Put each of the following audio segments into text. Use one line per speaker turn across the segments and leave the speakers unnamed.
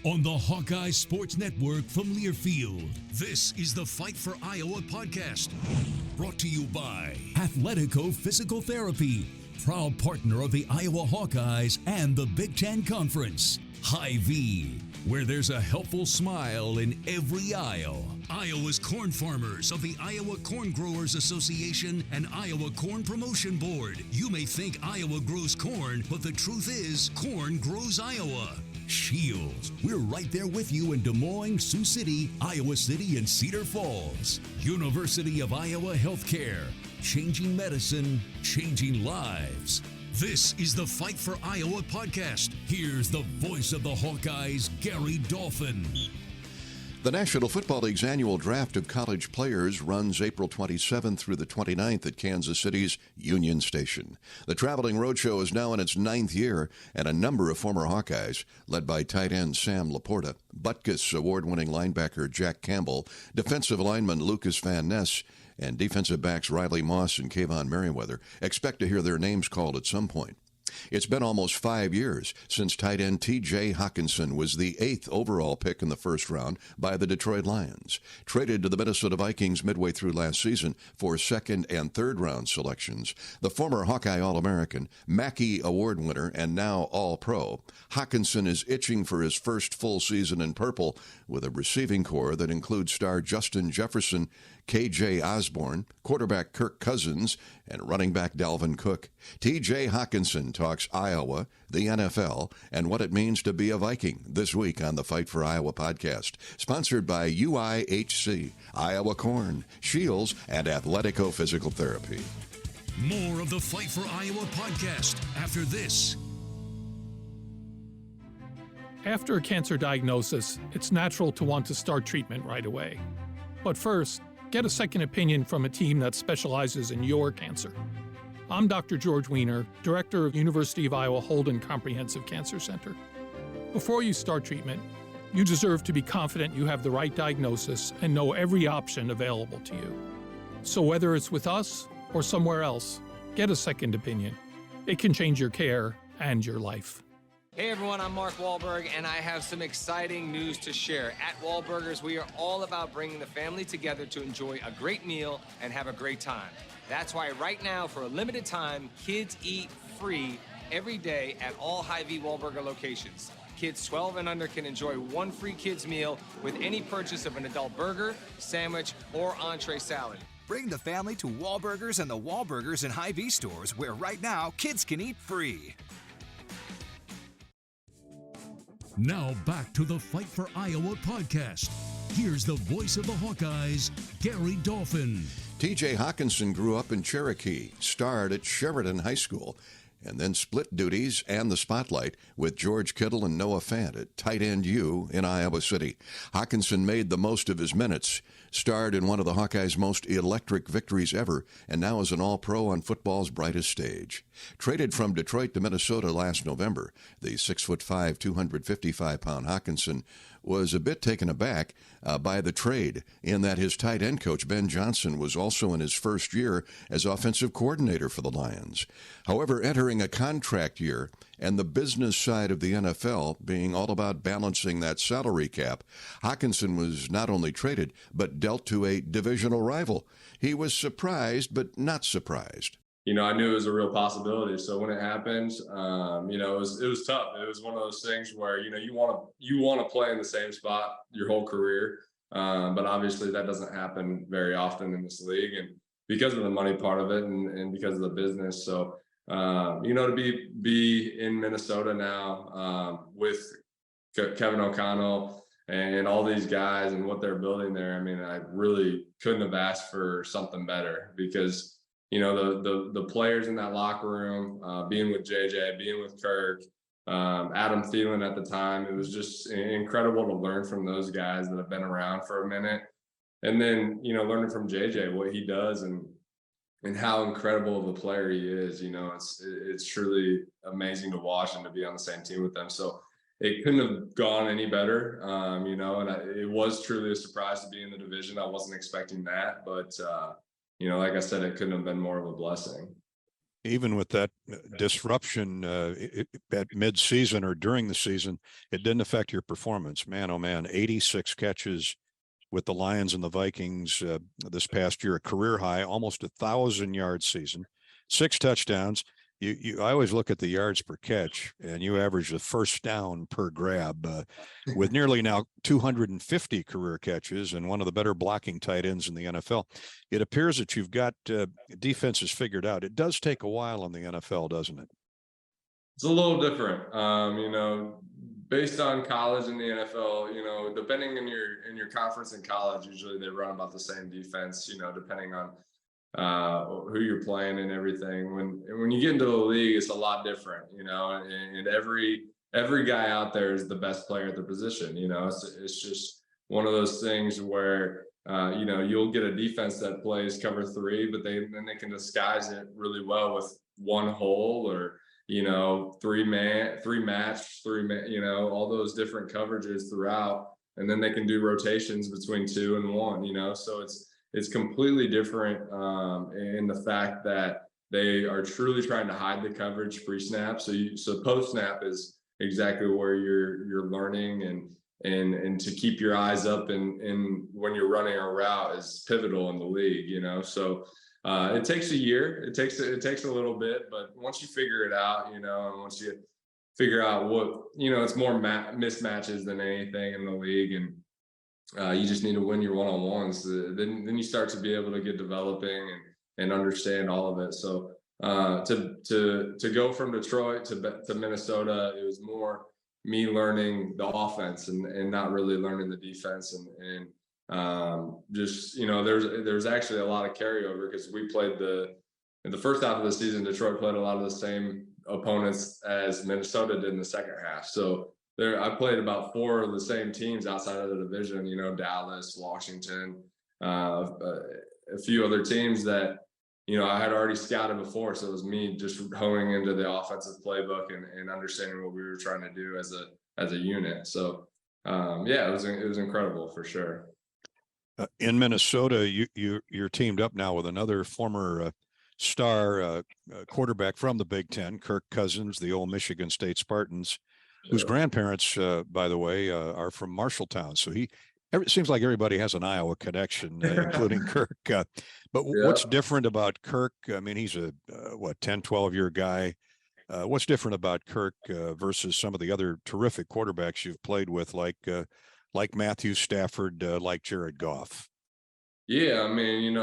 On the Hawkeyes Sports Network from Learfield, this is the Fight for Iowa podcast. Brought to you by Athletico Physical Therapy, proud partner of the Iowa Hawkeyes and the Big Ten Conference. Hy-Vee, where there's a helpful smile in every aisle. Iowa's corn farmers of the Iowa Corn Growers Association and Iowa Corn Promotion Board. You may think Iowa grows corn, but the truth is, corn grows Iowa. Shields, we're right there with you in Des Moines, Sioux City, Iowa City, and Cedar Falls. University of Iowa Healthcare, changing medicine, changing lives. This is the Fight for Iowa podcast. Here's the voice of the Hawkeyes, Gary Dolphin.
The National Football League's annual draft of college players runs April 27th through the 29th at Kansas City's Union Station. The traveling roadshow is now in its 9th year, and a number of former Hawkeyes, led by tight end Sam Laporta, Butkus award-winning linebacker Jack Campbell, defensive lineman Lucas Van Ness, and defensive backs Riley Moss and Kayvon Merriweather, expect to hear their names called at some point. It's been almost 5 years since tight end T.J. Hockenson was the 8th overall pick in the first round by the Detroit Lions. Traded to the Minnesota Vikings midway through last season for second and third round selections, the former Hawkeye All-American, Mackey Award winner, and now All-Pro, Hockenson is itching for his first full season in purple with a receiving corps that includes star Justin Jefferson, K.J. Osborne, quarterback Kirk Cousins, and running back Dalvin Cook. T.J. Hockenson talks Iowa, the NFL, and what it means to be a Viking this week on the Fight for Iowa podcast, sponsored by UIHC, Iowa Corn, Shields, and Athletico Physical Therapy.
More of the Fight for Iowa podcast after this.
After a cancer diagnosis, it's natural to want to start treatment right away. But first, get a second opinion from a team that specializes in your cancer. I'm Dr. George Weiner, Director of University of Iowa Holden Comprehensive Cancer Center. Before you start treatment, you deserve to be confident you have the right diagnosis and know every option available to you. So whether it's with us or somewhere else, get a second opinion. It can change your care and your life.
Hey everyone, I'm Mark Wahlberg, and I have some exciting news to share. At Wahlburgers, we are all about bringing the family together to enjoy a great meal and have a great time. That's why right now, for a limited time, kids eat free every day at all Hy-Vee Wahlburger locations. Kids 12 and under can enjoy one free kids meal with any purchase of an adult burger, sandwich, or entree salad.
Bring the family to Wahlburgers and the Wahlburgers and Hy-Vee stores, where right now, kids can eat free.
Now back to the Fight for Iowa podcast. Here's the voice of the Hawkeyes, Gary Dolphin.
T.J. Hockenson grew up in Cherokee, starred at Sheridan High School, and then split duties and the spotlight with George Kittle and Noah Fant at tight end U in Iowa City. Hockenson made the most of his minutes, starred in one of the Hawkeyes' most electric victories ever, and now is an All-Pro on football's brightest stage. Traded from Detroit to Minnesota last November, the 6'5", 255-pound Hockenson was a bit taken aback by the trade, in that his tight end coach, Ben Johnson, was also in his first year as offensive coordinator for the Lions. However, entering a contract year and the business side of the NFL being all about balancing that salary cap, Hockenson was not only traded, but dealt to a divisional rival. He was surprised, but not surprised.
I knew it was a real possibility. So when it happened, it was tough. It was one of those things where, you want to play in the same spot your whole career. But obviously that doesn't happen very often in this league, and because of the money part of it and because of the business. So, to be in Minnesota now, with Kevin O'Connell and all these guys and what they're building there, I mean, I really couldn't have asked for something better, because the players in that locker room, being with JJ, being with Kirk, Adam Thielen at the time, it was just incredible to learn from those guys that have been around for a minute. And then, learning from JJ, what he does and how incredible of a player he is, it's truly amazing to watch and to be on the same team with them. So it couldn't have gone any better, and it was truly a surprise to be in the division. I wasn't expecting that, but like I said, it couldn't have been more of a blessing.
even with that disruption at mid-season or during the season, it didn't affect your performance. Man, oh man, 86 catches with the Lions and the Vikings this past year, a career high, almost 1,000-yard season, 6 touchdowns. I always look at the yards per catch, and you average the first down per grab with nearly now 250 career catches and one of the better blocking tight ends in the NFL. It appears that you've got defenses figured out. It does take a while in the NFL, doesn't it?
It's a little different, based on college and the NFL. Depending in your conference in college, usually they run about the same defense. Depending on who you're playing and everything. When you get into the league, it's a lot different, and every guy out there is the best player at their position. It's just one of those things where you'll get a defense that plays cover 3, but then they can disguise it really well with one hole or 3 match, all those different coverages throughout, and then they can do rotations between 2 and 1. So it's completely different in the fact that they are truly trying to hide the coverage pre-snap. So post-snap is exactly where you're learning, and to keep your eyes up and when you're running a route is pivotal in the league. So it takes a year. It takes a little bit, but once you figure it out, and once you figure out what it's more mismatches than anything in the league, and you just need to win your one-on-ones. Then you start to be able to get developing and understand all of it. So to go from Detroit to Minnesota, it was more me learning the offense and not really learning the defense. And there's actually a lot of carryover because we played in the first half of the season, Detroit played a lot of the same opponents as Minnesota did in the second half. So I played about 4 of the same teams outside of the division, Dallas, Washington, a few other teams that, I had already scouted before. So it was me just honing into the offensive playbook and understanding what we were trying to do as a unit. So, it was incredible for sure.
In Minnesota, you're teamed up now with another former star quarterback from the Big Ten, Kirk Cousins, the old Michigan State Spartans, whose grandparents, by the way, are from Marshalltown. So it seems like everybody has an Iowa connection, including Kirk. But what's different about Kirk? I mean, he's a 10, 12-year guy. What's different about Kirk versus some of the other terrific quarterbacks you've played with, like Matthew Stafford, like Jared Goff?
Yeah, I mean,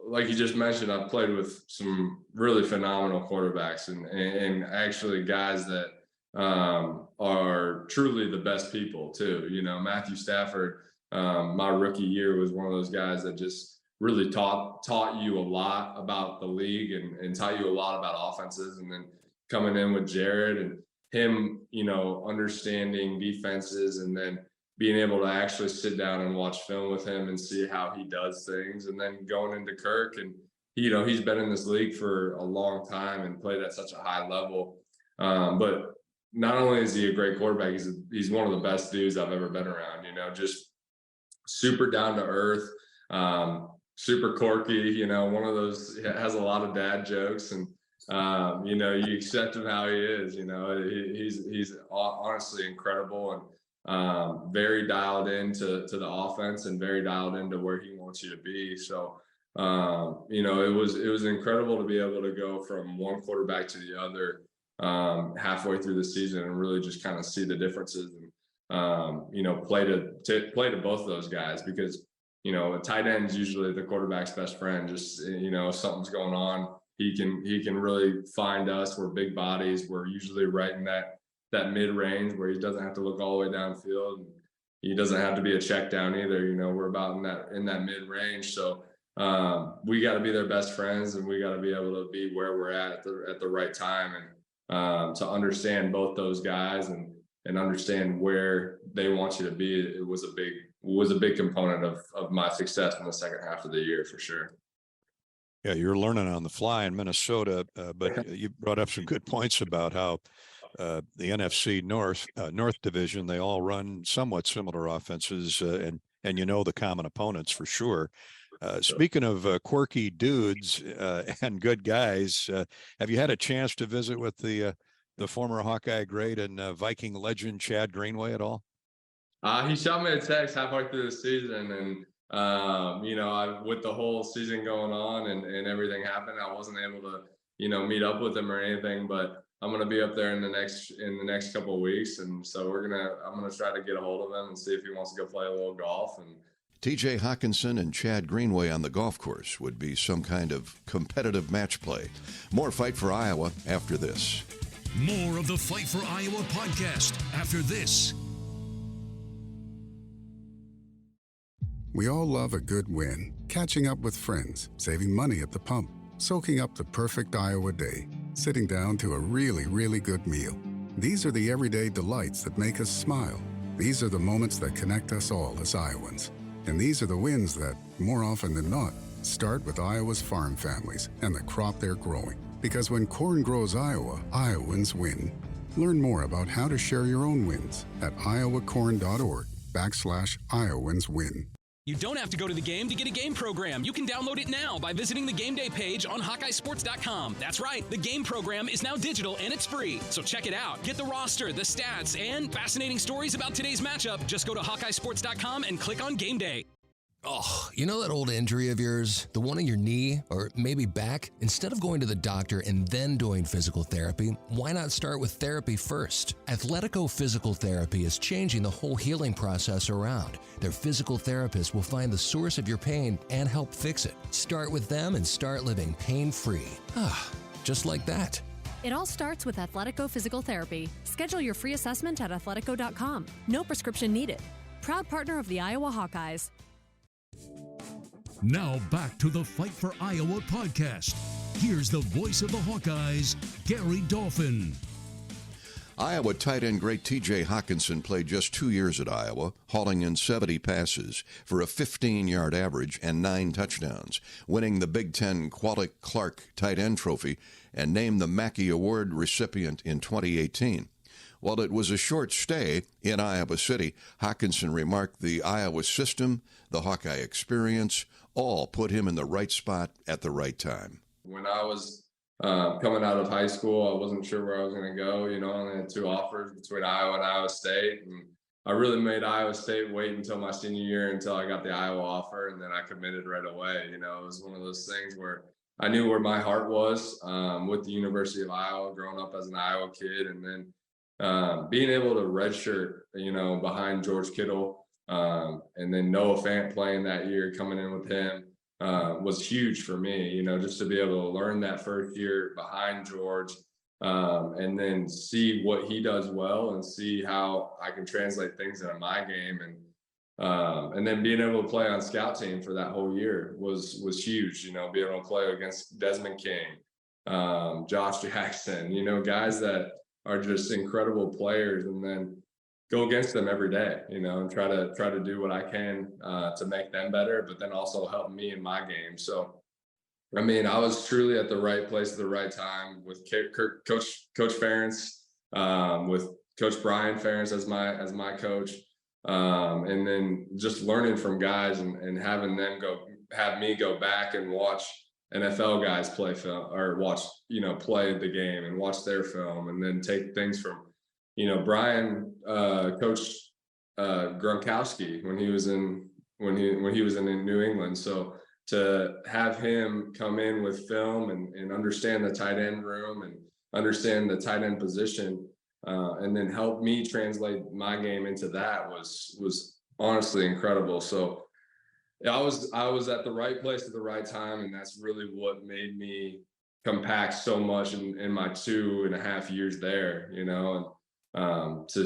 like you just mentioned, I've played with some really phenomenal quarterbacks and actually guys that are truly the best people too. Matthew Stafford, my rookie year, was one of those guys that just really taught you a lot about the league and taught you a lot about offenses. And then coming in with Jared and him, understanding defenses and then being able to actually sit down and watch film with him and see how he does things. And then going into Kirk, and he's been in this league for a long time and played at such a high level. But not only is he a great quarterback, he's one of the best dudes I've ever been around, just super down to earth, super quirky, one of those, has a lot of dad jokes, and you accept him how he is. He's honestly incredible and very dialed into the offense and very dialed into where he wants you to be. So it was incredible to be able to go from one quarterback to the other halfway through the season and really just kind of see the differences and play to both of those guys, because a tight end is usually the quarterback's best friend. Just if something's going on, he can really find us. We're big bodies. We're usually right in that mid range where he doesn't have to look all the way downfield. He doesn't have to be a check down either. We're about in that mid range. So we got to be their best friends, and we got to be able to be where we're at the right time, and to understand both those guys and understand where they want you to be. It was a big component of my success in the second half of the year, for sure.
Yeah, you're learning on the fly in Minnesota, but you brought up some good points about how the NFC North Division, they all run somewhat similar offenses, and the common opponents for sure. Speaking of quirky dudes and good guys, have you had a chance to visit with the former Hawkeye great and Viking legend Chad Greenway at all?
He shot me a text halfway through the season, and with the whole season going on and everything happened, I wasn't able to meet up with him or anything. But I'm gonna be up there in the next couple of weeks, and so I'm gonna try to get a hold of him and see if he wants to go play a little golf. And
TJ Hockenson and Chad Greenway on the golf course would be some kind of competitive match play. More Fight for Iowa after this.
More of the Fight for Iowa podcast after this.
We all love a good win. Catching up with friends, saving money at the pump, soaking up the perfect Iowa day, sitting down to a really, really good meal. These are the everyday delights that make us smile. These are the moments that connect us all as Iowans. And these are the wins that, more often than not, start with Iowa's farm families and the crop they're growing. Because when corn grows Iowa, Iowans win. Learn more about how to share your own wins at iowacorn.org/IowansWin.
You don't have to go to the game to get a game program. You can download it now by visiting the game day page on HawkeyeSports.com. That's right, the game program is now digital and it's free. So check it out. Get the roster, the stats, and fascinating stories about today's matchup. Just go to HawkeyeSports.com and click on Game Day.
Oh, you know that old injury of yours? The one in your knee or maybe back? Instead of going to the doctor and then doing physical therapy, why not start with therapy first? Athletico Physical Therapy is changing the whole healing process around. Their physical therapists will find the source of your pain and help fix it. Start with them and start living pain-free. Just like that.
It all starts with Athletico Physical Therapy. Schedule your free assessment at athletico.com. No prescription needed. Proud partner of the Iowa Hawkeyes.
Now back to the Fight for Iowa podcast. Here's the voice of the Hawkeyes, Gary Dolphin.
Iowa tight end great TJ Hockenson played just 2 years at Iowa, hauling in 70 passes for a 15-yard average and 9 touchdowns, winning the Big Ten Quality Clark tight end trophy and named the Mackey Award recipient in 2018. While it was a short stay in Iowa City, Hockenson remarked the Iowa system, the Hawkeye experience, all put him in the right spot at the right time.
When I was coming out of high school, I wasn't sure where I was going to go. I only had 2 offers between Iowa and Iowa State. And I really made Iowa State wait until my senior year until I got the Iowa offer, and then I committed right away. It was one of those things where I knew where my heart was with the University of Iowa, growing up as an Iowa kid, and then being able to redshirt, behind George Kittle, and then Noah Fant playing that year, coming in with him, was huge for me, just to be able to learn that first year behind George, and then see what he does well and see how I can translate things into my game. And then being able to play on scout team for that whole year was huge, being able to play against Desmond King, Josh Jackson, guys that are just incredible players, and then go against them every day, and try to do what I can to make them better, but then also help me in my game. So, I was truly at the right place at the right time with Coach Ferentz, with Coach Brian Ferentz as my coach, and then just learning from guys and having them have me go back and watch NFL guys play film, or watch, play the game and watch their film, and then take things from, Brian, Coach Gronkowski when he was in New England. So to have him come in with film and understand the tight end room and understand the tight end position, and then help me translate my game into that was honestly incredible. So I was at the right place at the right time, and that's really what made me compact so much in my 2.5 years there, and to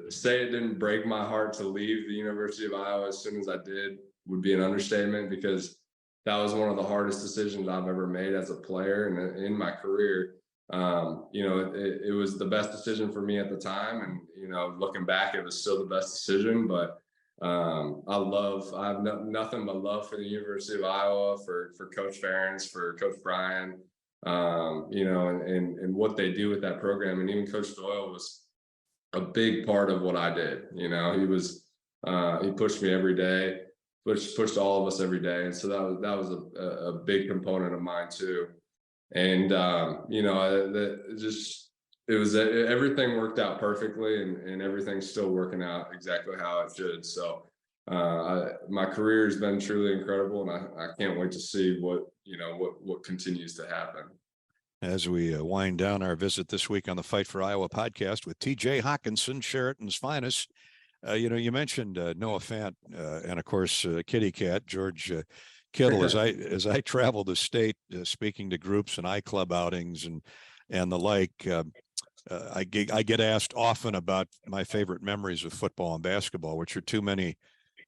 say it didn't break my heart to leave the University of Iowa as soon as I did would be an understatement, because that was one of the hardest decisions I've ever made as a player and in my career. It was the best decision for me at the time, and looking back, it was still the best decision. But I have nothing but love for the University of Iowa, for Coach Ferentz, for Coach Brian, and what they do with that program. And even Coach Doyle was a big part of what I did. He pushed me every day. pushed all of us every day. And so that was a big component of mine too. And, you know, everything worked out perfectly, and everything's still working out exactly how it should. So my career has been truly incredible, and I can't wait to see what continues to happen.
As we wind down our visit this week on the Fight for Iowa podcast with TJ Hockenson, Sheraton's finest. You know, you mentioned Noah Fant, and of course, Kitty Cat, George Kittle. As I travel the state, speaking to groups and iClub outings and the like, I get asked often about my favorite memories of football and basketball, which are too many.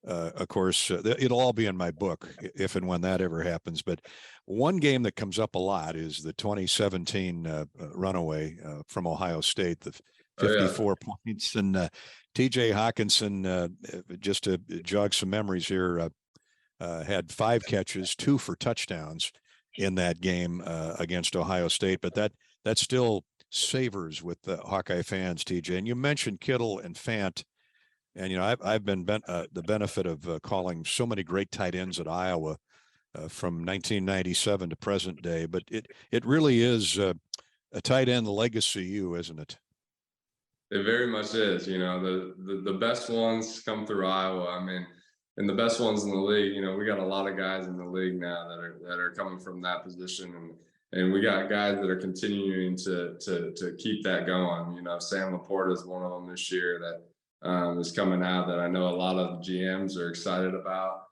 Of course, it'll all be in my book if and when that ever happens. But one game that comes up a lot is the 2017 runaway from Ohio State, the 54 points. And TJ Hockenson, just to jog some memories here, had 5 catches, 2 for touchdowns in that game against Ohio State. But that still savors with the Hawkeye fans, TJ. And you mentioned Kittle and Fant. And, you know, I've been the benefit of calling so many great tight ends at Iowa from 1997 to present day. But it really is a tight end legacy, isn't it?
It very much is. You know, the best ones come through Iowa. I mean, and the best ones in the league. You know, we got a lot of guys in the league now that are coming from that position, and we got guys that are continuing to keep that going. You know, Sam Laporta is one of them this year that is coming out that I know a lot of GMs are excited about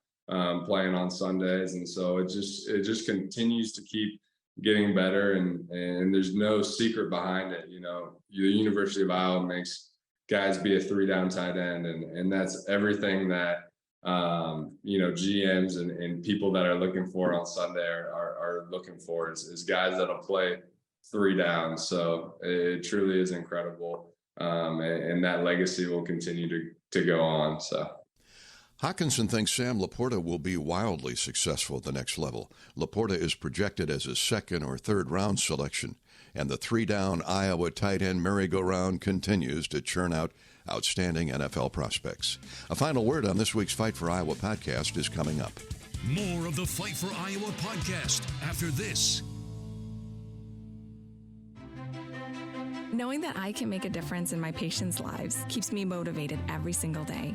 playing on Sundays. And so it just continues to keep getting better, and there's no secret behind it. You know, the University of Iowa makes guys be a 3-down tight end, and that's everything that you know, GMs and people that are looking for on Sunday are looking for is guys that'll play 3 downs. So it truly is incredible. And that legacy will continue to go on. So
Hockenson thinks Sam Laporta will be wildly successful at the next level. Laporta is projected as a 2nd or 3rd round selection, and the 3-down Iowa tight end merry-go-round continues to churn out outstanding NFL prospects. A final word on this week's Fight for Iowa podcast is coming up.
More of the Fight for Iowa podcast after this.
Knowing that I can make a difference in my patients' lives keeps me motivated every single day.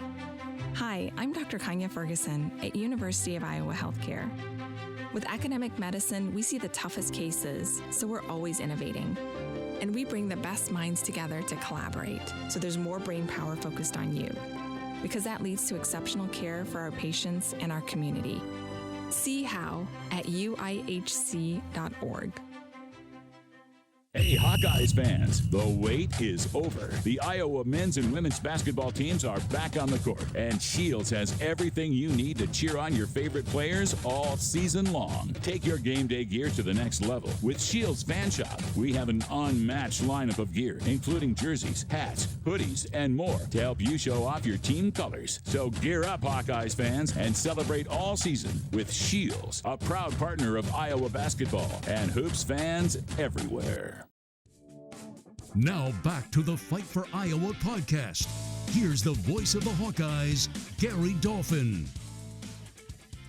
Hi, I'm Dr. Kanya Ferguson at University of Iowa Healthcare. With academic medicine, we see the toughest cases, so we're always innovating. And we bring the best minds together to collaborate, so there's more brain power focused on you, because that leads to exceptional care for our patients and our community. See how at uihc.org.
Hey, Hawkeyes fans, the wait is over. The Iowa men's and women's basketball teams are back on the court, and Shields has everything you need to cheer on your favorite players all season long. Take your game day gear to the next level with Shields Fan Shop. We have an unmatched lineup of gear, including jerseys, hats, hoodies, and more to help you show off your team colors. So gear up, Hawkeyes fans, and celebrate all season with Shields, a proud partner of Iowa basketball and hoops fans everywhere.
Now back to the Fight for Iowa podcast. Here's the voice of the Hawkeyes, Gary Dolphin.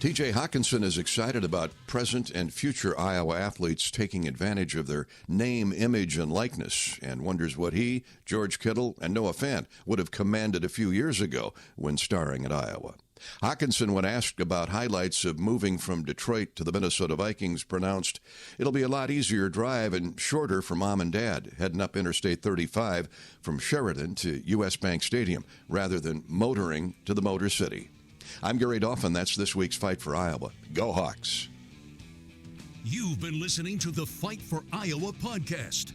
TJ Hockenson is excited about present and future Iowa athletes taking advantage of their name, image, and likeness, and wonders what he, George Kittle, and Noah Fant would have commanded a few years ago when starring at Iowa. Hockenson, when asked about highlights of moving from Detroit to the Minnesota Vikings, pronounced, "It'll be a lot easier drive and shorter for Mom and Dad, heading up Interstate 35 from Sheridan to U.S. Bank Stadium, rather than motoring to the Motor City." I'm Gary Dolphin. That's this week's Fight for Iowa. Go Hawks.
You've been listening to the Fight for Iowa podcast.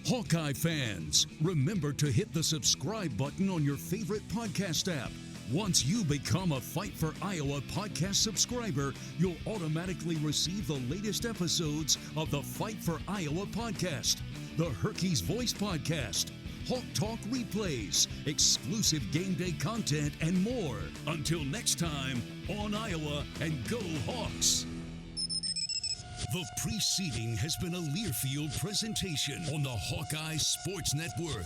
Hawkeye fans, remember to hit the subscribe button on your favorite podcast app. Once you become a Fight for Iowa podcast subscriber, you'll automatically receive the latest episodes of the Fight for Iowa podcast, the Hockeys Voice podcast, Hawk Talk replays, exclusive game day content, and more. Until next time, on Iowa, and go Hawks! The preceding has been a Learfield presentation on the Hawkeye Sports Network.